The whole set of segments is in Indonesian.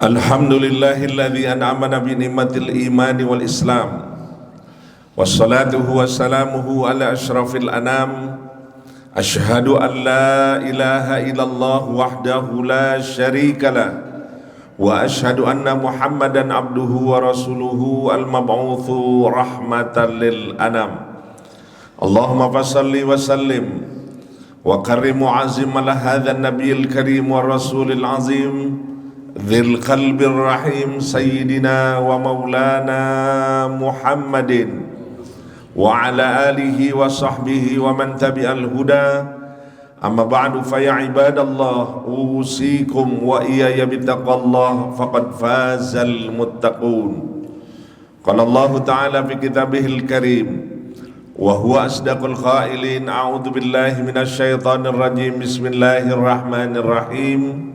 Alhamdulillahilladzi an'amana bi ni'matil imani wal islam, wassalatuhu wassalamuhu ala asyrafil anam. Asyhadu an la ilaha illallah wahdahu la syarikalah, wa asyhadu anna muhammadan abduhu wa rasuluhu al-mab'utsu rahmatan lil anam. Allahumma fassalli wa sallim wa karrim mu'azzim ala hadzal nabiyil karim wa rasulil azim dzil qalbir rahim sayyidina wa maulana Muhammadin wa ala alihi wa sahbihi wa man tabi'al huda. Amma ba'du, fa ya ibadallah, usikum wa iyaya bittaqallah faqad fazal muttaqun. Qala Allah ta'ala fi kitabihil karim wa huwa asdaqul qailin, a'udzu billahi minasy syaithanir rajim, bismillahirrahmanirrahim.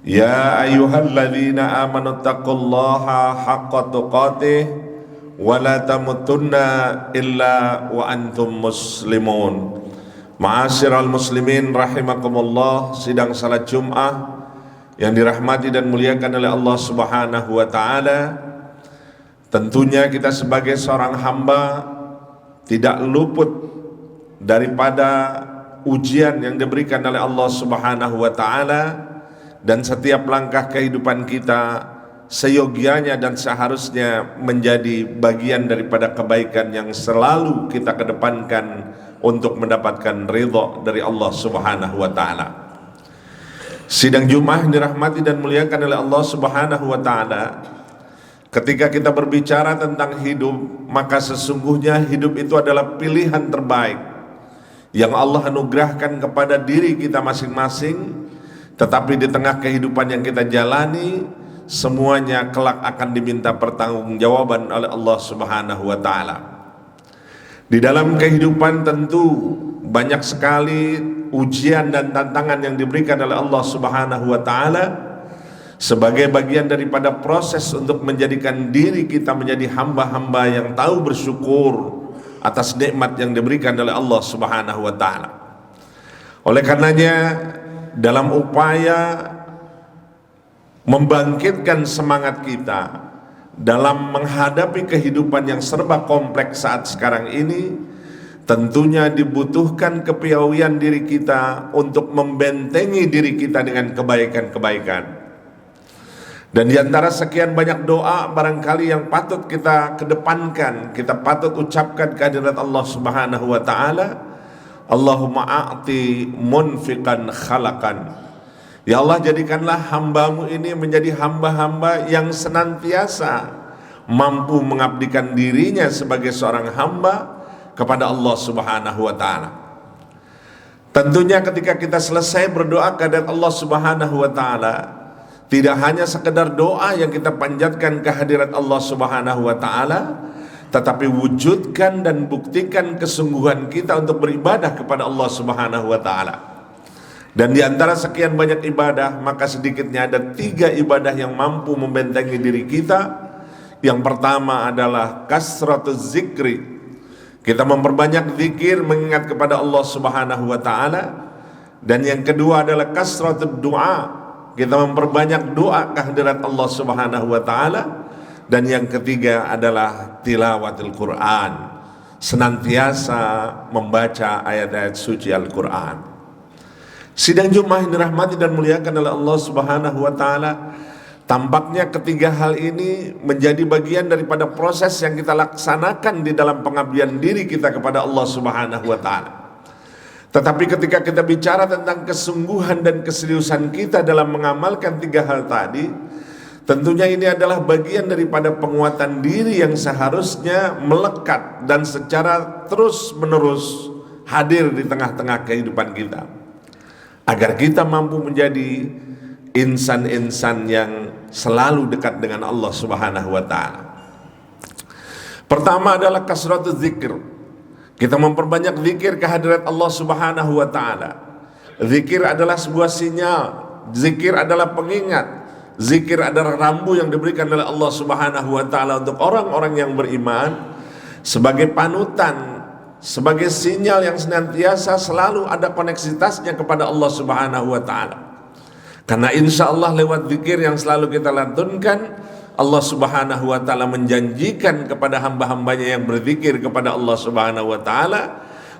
Ya ayyuhalladzina amanu taqullaha haqqa tuqatih wa la tamutunna illa wa antum muslimun. Ma'asyiral muslimin rahimakumullah, sidang salat Jumat yang dirahmati dan muliakan oleh Allah Subhanahu wa taala. Tentunya kita sebagai seorang hamba tidak luput daripada ujian yang diberikan oleh Allah Subhanahu wa taala, dan setiap langkah kehidupan kita seyogianya dan seharusnya menjadi bagian daripada kebaikan yang selalu kita kedepankan untuk mendapatkan ridha dari Allah Subhanahu wa taala. Sidang Jumat dirahmati dan muliakan oleh Allah Subhanahu wa taala. Ketika kita berbicara tentang hidup, maka sesungguhnya hidup itu adalah pilihan terbaik yang Allah anugerahkan kepada diri kita masing-masing. Tetapi di tengah kehidupan yang kita jalani, semuanya kelak akan diminta pertanggungjawaban oleh Allah Subhanahu wa taala. Di dalam kehidupan tentu banyak sekali ujian dan tantangan yang diberikan oleh Allah Subhanahu wa taala sebagai bagian daripada proses untuk menjadikan diri kita menjadi hamba-hamba yang tahu bersyukur atas nikmat yang diberikan oleh Allah Subhanahu wa taala. Oleh karenanya, dalam upaya membangkitkan semangat kita dalam menghadapi kehidupan yang serba kompleks saat sekarang ini, tentunya dibutuhkan kepiawaian diri kita untuk membentengi diri kita dengan kebaikan-kebaikan. Dan di antara sekian banyak doa barangkali yang patut kita kedepankan, kita patut ucapkan kehadirat Allah Subhanahu wa taala, Allahumma a'ti munfiqan khalaqan. Ya Allah, jadikanlah hambamu ini menjadi hamba-hamba yang senantiasa mampu mengabdikan dirinya sebagai seorang hamba kepada Allah Subhanahu wa ta'ala. Tentunya ketika kita selesai berdoa kepada Allah Subhanahu wa ta'ala, tidak hanya sekedar doa yang kita panjatkan kehadirat Allah Subhanahu wa ta'ala, tetapi wujudkan dan buktikan kesungguhan kita untuk beribadah kepada Allah Subhanahu wa ta'ala. Dan di antara sekian banyak ibadah, maka sedikitnya ada 3 ibadah yang mampu membentengi diri kita. Yang pertama adalah kasratuz zikri. Kita memperbanyak zikir mengingat kepada Allah Subhanahu wa ta'ala. Dan yang kedua adalah kasratud doa. Kita memperbanyak doa kehadirat Allah Subhanahu wa ta'ala. Dan yang ketiga adalah tilawatul Quran, senantiasa membaca ayat-ayat suci Al-Quran. Sidang Jumat yang dirahmati dan muliakan oleh Allah Subhanahu wa ta'ala, tampaknya ketiga hal ini menjadi bagian daripada proses yang kita laksanakan di dalam pengabdian diri kita kepada Allah Subhanahu wa ta'ala. Tetapi ketika kita bicara tentang kesungguhan dan keseriusan kita dalam mengamalkan 3 hal tadi, tentunya ini adalah bagian daripada penguatan diri yang seharusnya melekat dan secara terus-menerus hadir di tengah-tengah kehidupan kita, agar kita mampu menjadi insan-insan yang selalu dekat dengan Allah Subhanahu wa ta'ala. Pertama adalah kasratuz zikr. Kita memperbanyak zikir kehadirat Allah Subhanahu wa ta'ala. Zikir adalah sebuah sinyal, zikir adalah pengingat. Zikir adalah rambu yang diberikan oleh Allah Subhanahu wa ta'ala untuk orang-orang yang beriman, sebagai panutan sebagai sinyal yang senantiasa selalu ada koneksitasnya kepada Allah Subhanahu wa Ta'ala. Karena insya Allah lewat zikir yang selalu kita lantunkan, Allah Subhanahu wa Ta'ala menjanjikan kepada hamba-hambanya yang berzikir kepada Allah Subhanahu wa Ta'ala,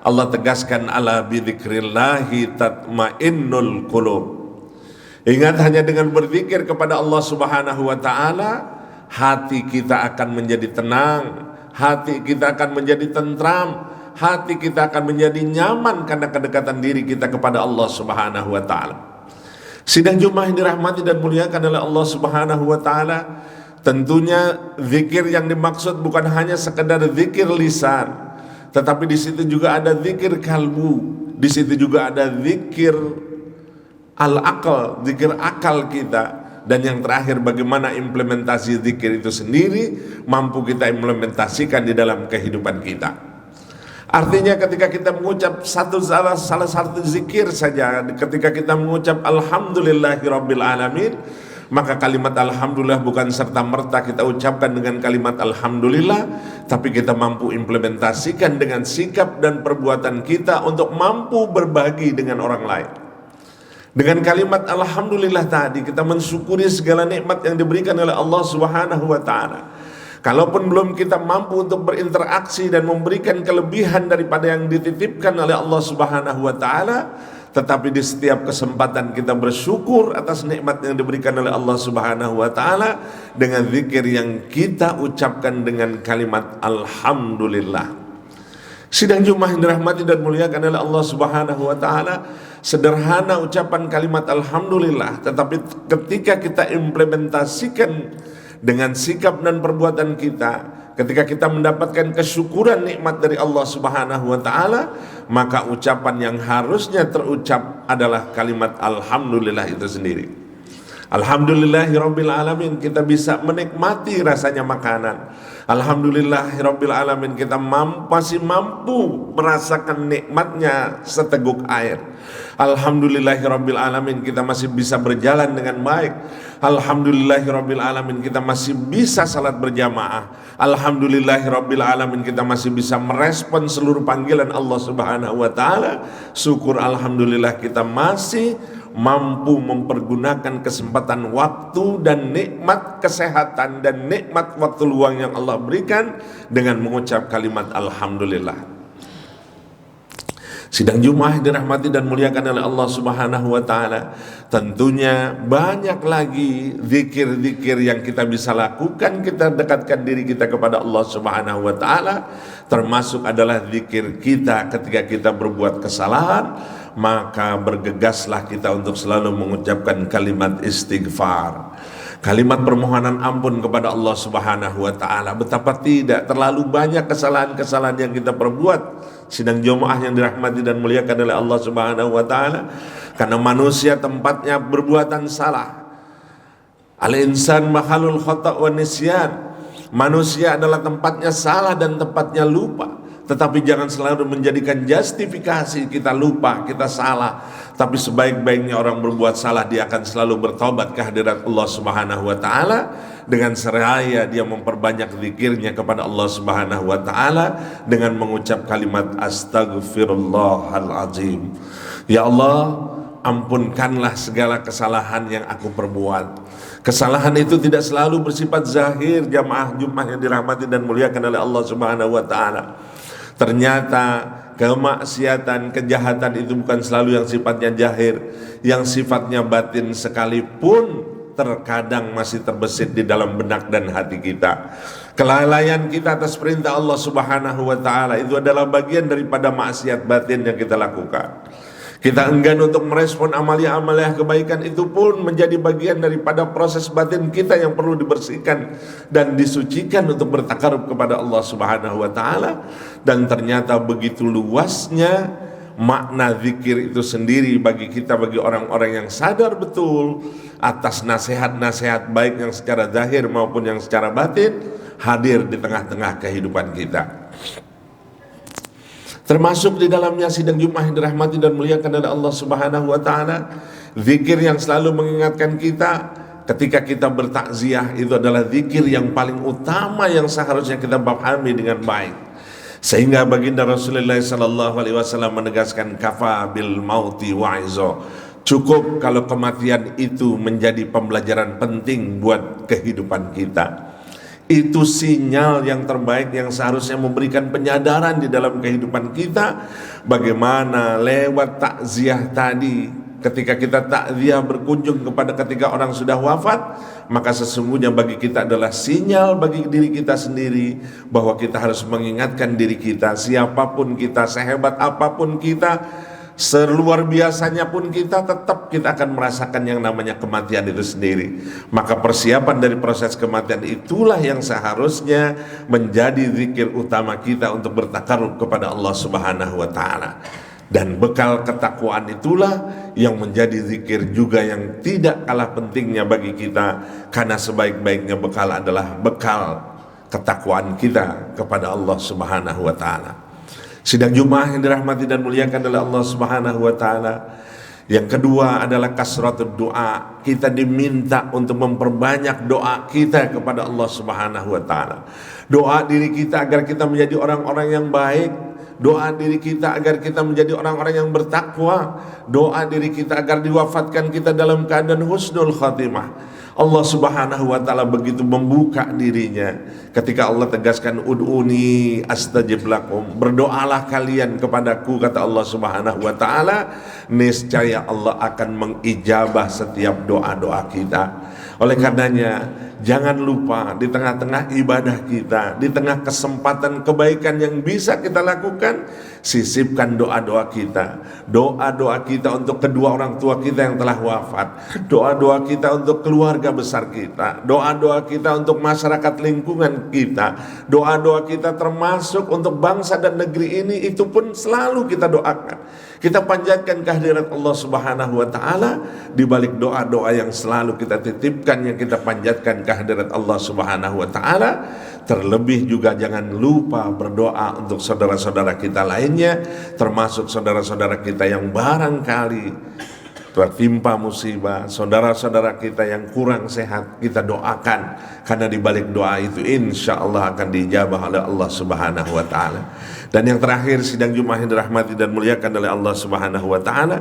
Allah tegaskan, ala bidzikrillahi tatmainnul qulub. Ingat, hanya dengan berzikir kepada Allah Subhanahu wa Ta'ala, hati kita akan menjadi tenang, hati kita akan menjadi tentram, hati kita akan menjadi nyaman karena kedekatan diri kita kepada Allah Subhanahu wa Ta'ala. Sidang Jumat yang dirahmati dan muliakan oleh Allah Subhanahu wa Ta'ala, tentunya zikir yang dimaksud bukan hanya sekedar zikir lisan, tetapi di situ juga ada zikir kalbu, di situ juga ada zikir al-aqal, zikir akal kita. Dan yang terakhir, bagaimana implementasi zikir itu sendiri mampu kita implementasikan di dalam kehidupan kita. Artinya ketika kita mengucap salah satu zikir saja, ketika kita mengucap alhamdulillahirabbil alamin, maka kalimat alhamdulillah bukan serta-merta kita ucapkan dengan kalimat alhamdulillah, tapi kita mampu implementasikan dengan sikap dan perbuatan kita untuk mampu berbagi dengan orang lain. Dengan kalimat alhamdulillah tadi kita mensyukuri segala nikmat yang diberikan oleh Allah Subhanahu wa Ta'ala. Kalaupun belum kita mampu untuk berinteraksi dan memberikan kelebihan daripada yang dititipkan oleh Allah Subhanahu wa Ta'ala, tetapi di setiap kesempatan kita bersyukur atas nikmat yang diberikan oleh Allah Subhanahu wa Ta'ala dengan zikir yang kita ucapkan dengan kalimat alhamdulillah. Sidang Jumat yang dirahmati dan muliakan oleh Allah Subhanahu wa Ta'ala, sederhana ucapan kalimat alhamdulillah, tetapi ketika kita implementasikan dengan sikap dan perbuatan kita, ketika kita mendapatkan kesyukuran nikmat dari Allah Subhanahu wa Ta'ala, maka ucapan yang harusnya terucap adalah kalimat alhamdulillah itu sendiri. Alhamdulillahirabbil alamin, kita bisa menikmati rasanya makanan. Alhamdulillahirabbil alamin, kita masih mampu merasakan nikmatnya seteguk air. Alhamdulillahirabbil alamin, kita masih bisa berjalan dengan baik. Alhamdulillahirabbil alamin, kita masih bisa salat berjamaah. Alhamdulillahirabbil alamin, kita masih bisa merespon seluruh panggilan Allah Subhanahu wa Ta'ala. Syukur alhamdulillah kita masih mampu mempergunakan kesempatan waktu dan nikmat kesehatan dan nikmat waktu luang yang Allah berikan dengan mengucap kalimat alhamdulillah. Sidang Jumat dirahmati dan muliakan oleh Allah Subhanahu wa Ta'ala, tentunya banyak lagi zikir-zikir yang kita bisa lakukan, kita dekatkan diri kita kepada Allah Subhanahu wa Ta'ala, termasuk adalah zikir kita ketika kita berbuat kesalahan, maka bergegaslah kita untuk selalu mengucapkan kalimat istighfar, kalimat permohonan ampun kepada Allah Subhanahu wa Ta'ala. Betapa tidak terlalu banyak kesalahan-kesalahan yang kita perbuat, sidang Jumat yang dirahmati dan muliakan oleh Allah Subhanahu wa Ta'ala, karena manusia tempatnya berbuatan salah. Al-insan mahalul khata' wa nisyan, manusia adalah tempatnya salah dan tempatnya lupa. Tetapi jangan selalu menjadikan justifikasi kita lupa, kita salah. Tapi sebaik-baiknya orang berbuat salah, dia akan selalu bertobat ke hadirat Allah Subhanahu wa Ta'ala. Dengan seraya dia memperbanyak zikirnya kepada Allah Subhanahu wa Ta'ala dengan mengucap kalimat astaghfirullahalazim. Ya Allah, ampunkanlah segala kesalahan yang aku perbuat. Kesalahan itu tidak selalu bersifat zahir, jamaah Jumat yang dirahmati dan muliakan oleh Allah Subhanahu wa Ta'ala. Ternyata kemaksiatan, kejahatan itu bukan selalu yang sifatnya zahir, yang sifatnya batin sekalipun terkadang masih terbesit di dalam benak dan hati kita. Kelalaian kita atas perintah Allah Subhanahu wa Ta'ala itu adalah bagian daripada maksiat batin yang kita lakukan. Kita enggan untuk merespon amalia-amalia kebaikan, itu pun menjadi bagian daripada proses batin kita yang perlu dibersihkan dan disucikan untuk bertakarub kepada Allah Subhanahu wa Ta'ala. Dan ternyata begitu luasnya makna zikir itu sendiri bagi kita, bagi orang-orang yang sadar betul atas nasihat-nasihat baik yang secara zahir maupun yang secara batin hadir di tengah-tengah kehidupan kita. Termasuk di dalamnya sidang Jumat yang dirahmati dan muliakan oleh Allah Subhanahu wa Ta'ala, zikir yang selalu mengingatkan kita ketika kita bertakziah itu adalah zikir yang paling utama yang seharusnya kita pahami dengan baik. Sehingga baginda Rasulullah sallallahu alaihi wasallam menegaskan kafa bil mauti wa'izo. Cukup kalau kematian itu menjadi pembelajaran penting buat kehidupan kita. Itu sinyal yang terbaik yang seharusnya memberikan penyadaran di dalam kehidupan kita. Bagaimana lewat takziah tadi, ketika kita takziah berkunjung kepada ketika orang sudah wafat, maka sesungguhnya bagi kita adalah sinyal bagi diri kita sendiri bahwa kita harus mengingatkan diri kita, siapapun kita, sehebat apapun kita, seluar biasanya pun kita, tetap kita akan merasakan yang namanya kematian itu sendiri. Maka persiapan dari proses kematian itulah yang seharusnya menjadi zikir utama kita untuk bertakarub kepada Allah Subhanahu wa taala. Dan bekal ketakwaan itulah yang menjadi zikir juga yang tidak kalah pentingnya bagi kita, karena sebaik-baiknya bekal adalah bekal ketakwaan kita kepada Allah Subhanahu wa taala. Sidang Jumat yang dirahmati dan muliakan oleh Allah Subhanahu wa taala. Yang kedua adalah kasratud doa. Kita diminta untuk memperbanyak doa kita kepada Allah Subhanahu wa taala. Doa diri kita agar kita menjadi orang-orang yang baik. Doa diri kita agar kita menjadi orang-orang yang bertakwa. Doa diri kita agar diwafatkan kita dalam keadaan husnul khatimah. Allah Subhanahu wa taala begitu membuka dirinya ketika Allah tegaskan ud'uni astajib lakum, berdoalah kalian kepadaku, kata Allah Subhanahu wa taala, niscaya Allah akan mengijabah setiap doa-doa kita. Oleh karenanya jangan lupa di tengah-tengah ibadah kita, di tengah kesempatan kebaikan yang bisa kita lakukan, sisipkan doa-doa kita. Doa-doa kita untuk kedua orang tua kita yang telah wafat, doa-doa kita untuk keluarga besar kita, doa-doa kita untuk masyarakat lingkungan kita, doa-doa kita termasuk untuk bangsa dan negeri ini, itu pun selalu kita doakan. Kita panjatkan kehadirat Allah Subhanahu wa taala di balik doa-doa yang selalu kita titipkan, yang kita panjatkan kehadirat Allah Subhanahu wa taala. Terlebih juga jangan lupa berdoa untuk saudara-saudara kita lainnya, termasuk saudara-saudara kita yang barangkali tertimpa musibah, saudara-saudara kita yang kurang sehat, kita doakan, karena di balik doa itu insya Allah akan dijabah oleh Allah Subhanahu wa taala. Dan yang terakhir, sidang Jumat yang dirahmati dan muliakan oleh Allah Subhanahu wa taala,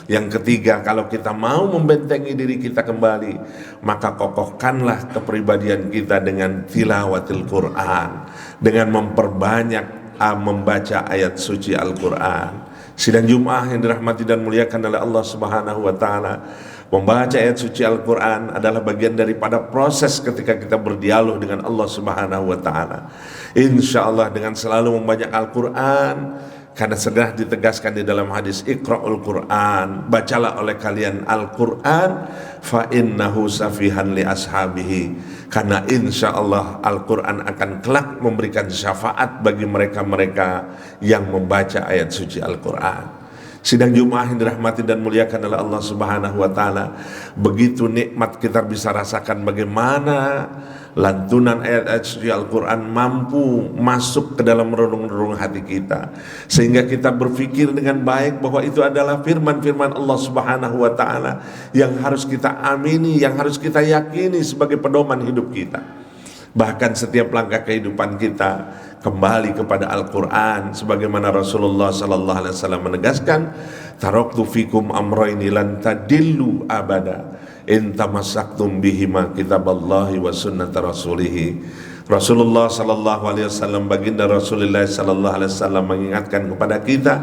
yang ketiga, kalau kita mau membentengi diri kita kembali, maka kokohkanlah kepribadian kita dengan tilawatil Quran, dengan memperbanyak membaca ayat suci Al-Quran. Sidang Jumat yang dirahmati dan muliakan oleh Allah Subhanahu wa taala, membaca ayat suci Al-Quran adalah bagian daripada proses ketika kita berdialog dengan Allah Subhanahu wa taala. Insya Allah dengan selalu membaca Al-Quran, karena sudah ditegaskan di dalam hadis Iqra'ul Quran, bacalah oleh kalian Al-Quran, fa innahu safihan li ashabihi, karena insya Allah Al-Quran akan kelak memberikan syafaat bagi mereka-mereka yang membaca ayat suci Al-Quran. Sidang Jumat yang dirahmati dan muliakan oleh Allah Subhanahu wa taala, begitu nikmat kita bisa rasakan bagaimana lantunan ayat-ayat suci Al-Quran mampu masuk ke dalam relung-relung hati kita, sehingga kita berpikir dengan baik bahwa itu adalah firman-firman Allah Subhanahu wa taala yang harus kita amini, yang harus kita yakini sebagai pedoman hidup kita. Bahkan setiap langkah kehidupan kita kembali kepada Al-Quran, sebagaimana Rasulullah sallallahu alaihi wasallam menegaskan, taraktu fikum amrayni lan tadillu abada in tamassaktum bihima kitaballahi wa sunnata rasulih. Rasulullah sallallahu alaihi wasallam, baginda Rasulullah sallallahu alaihi wasallam mengingatkan kepada kita,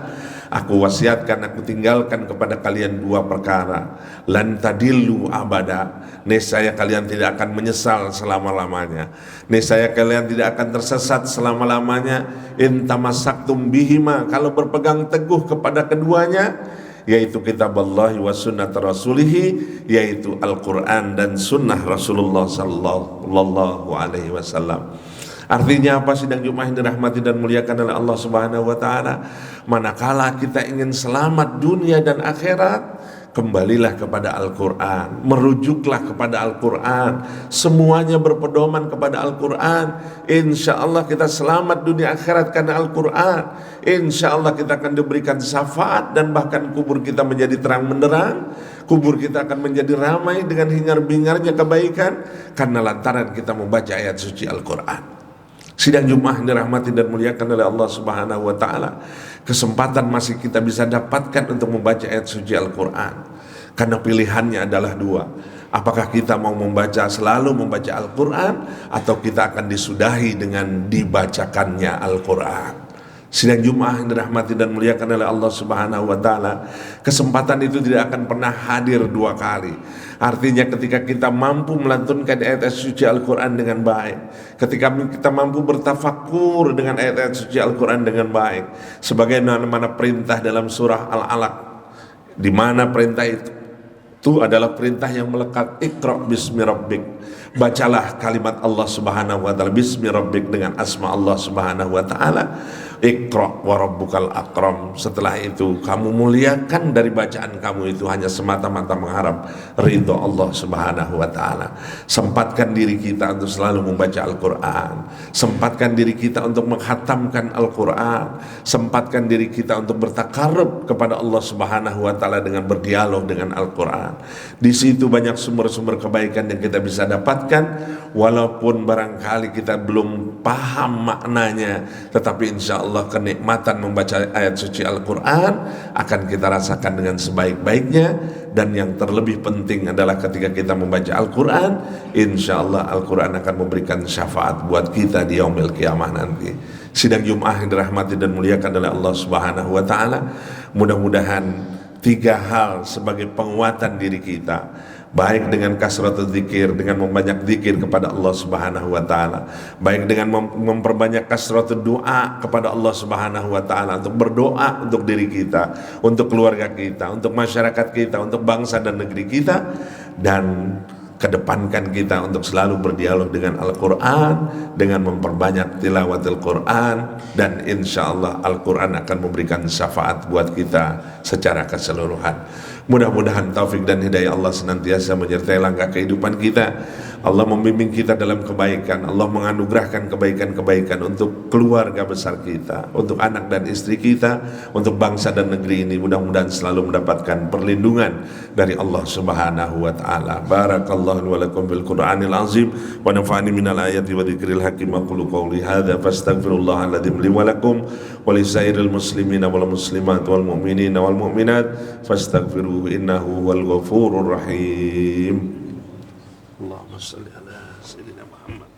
aku wasiatkan, aku tinggalkan kepada kalian dua perkara, lan tadillu abada, niscaya kalian tidak akan menyesal selama-lamanya, niscaya kalian tidak akan tersesat selama-lamanya, in tamassaktum bihima, kalau berpegang teguh kepada keduanya, yaitu kitab Allah wa sunnat rasulihi, yaitu Al-Quran dan sunnah Rasulullah sallallahu alaihi wasallam. Artinya apa, sidang Jumat yang dirahmati dan muliakan oleh Allah Subhanahu wa taala? Manakala kita ingin selamat dunia dan akhirat, kembalilah kepada Al-Quran, merujuklah kepada Al-Quran, semuanya berpedoman kepada Al-Quran. Insya Allah kita selamat dunia akhirat karena Al-Quran. Insya Allah kita akan diberikan syafaat, dan bahkan kubur kita menjadi terang benderang, kubur kita akan menjadi ramai dengan hingar-bingarnya kebaikan, karena lantaran kita membaca ayat suci Al-Quran. Sidang Jumat yang dirahmati dan muliakan oleh Allah Subhanahu wa taala, kesempatan masih kita bisa dapatkan untuk membaca ayat suci Al-Qur'an. Karena pilihannya adalah dua. Apakah kita mau selalu membaca Al-Qur'an, atau kita akan disudahi dengan dibacakannya Al-Qur'an. Sidang Jumat yang dirahmati dan muliakan oleh Allah Subhanahu wa taala, kesempatan itu tidak akan pernah hadir dua kali. Artinya ketika kita mampu melantunkan ayat-ayat suci Al-Qur'an dengan baik, ketika kita mampu bertafakur dengan ayat-ayat suci Al-Qur'an dengan baik, sebagaimana perintah dalam surah Al-Alaq, di mana perintah itu adalah perintah yang melekat, Iqra bismi rabbik, bacalah kalimat Allah Subhanahu wa taala, bismi rabbik, dengan asma Allah Subhanahu wa taala. Iqra wa rabbukal akram. Setelah itu kamu muliakan dari bacaan kamu itu hanya semata-mata mengharap ridho Allah Subhanahu wa taala. Sempatkan diri kita untuk selalu membaca Al-Qur'an. Sempatkan diri kita untuk menghatamkan Al-Qur'an. Sempatkan diri kita untuk bertakarrub kepada Allah Subhanahu wa taala dengan berdialog dengan Al-Qur'an. Di situ banyak sumber-sumber kebaikan yang kita bisa dapatkan, walaupun barangkali kita belum paham maknanya, tetapi insya Allah kenikmatan membaca ayat suci Al-Quran akan kita rasakan dengan sebaik-baiknya. Dan yang terlebih penting adalah ketika kita membaca Al-Quran, insya Allah Al-Quran akan memberikan syafaat buat kita di yaumil qiyamah nanti. Sidang Jumat yang dirahmati dan muliakan oleh Allah Subhanahu wa taala, mudah-mudahan tiga hal sebagai penguatan diri kita, baik dengan kasratul zikir, dengan membanyak zikir kepada Allah Subhanahu wa taala, baik dengan memperbanyak kasratul doa kepada Allah Subhanahu wa taala, untuk berdoa untuk diri kita, untuk keluarga kita, untuk masyarakat kita, untuk bangsa dan negeri kita, dan kedepankan kita untuk selalu berdialog dengan Al-Quran, dengan memperbanyak tilawatil Quran, dan insya Allah Al-Quran akan memberikan syafaat buat kita secara keseluruhan. Mudah-mudahan taufik dan hidayah Allah senantiasa menyertai langkah kehidupan kita. Allah membimbing kita dalam kebaikan. Allah menganugerahkan kebaikan-kebaikan untuk keluarga besar kita, untuk anak dan istri kita, untuk bangsa dan negeri ini. Mudah-mudahan selalu mendapatkan perlindungan dari Allah Subhanahu wa taala. Barakallahu wa lakum bil Qur'anil azim wa nafa'ani minal ayati wa dzikril hakim. Aqulu qawli hadza fastaghfirullahaladzim li wa lakum wa lisairil muslimina wal muslimat wal mu'minina wal mu'minat fastaghfiruhu innahu wal ghafurur rahim. Allahumma salli ala sayyidina Muhammad.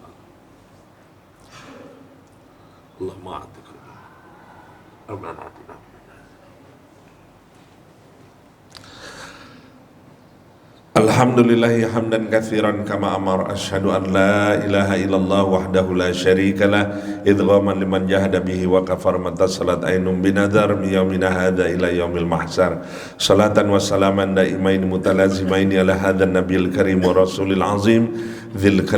Allahumma a'tik Rabbana atina. Alhamdulillahi hamdan katsiran kama amar, asyhadu an la ilaha illallah wahdahu la syarikalah, idghaman liman jahada bihi wa kafar, matasalat ainum binadar mi yaumina hadza ila yaumil mahsyar. Salatan wa salaman daimain mutalazimain ala hadzal nabiyil karim wa rasulil azim dzil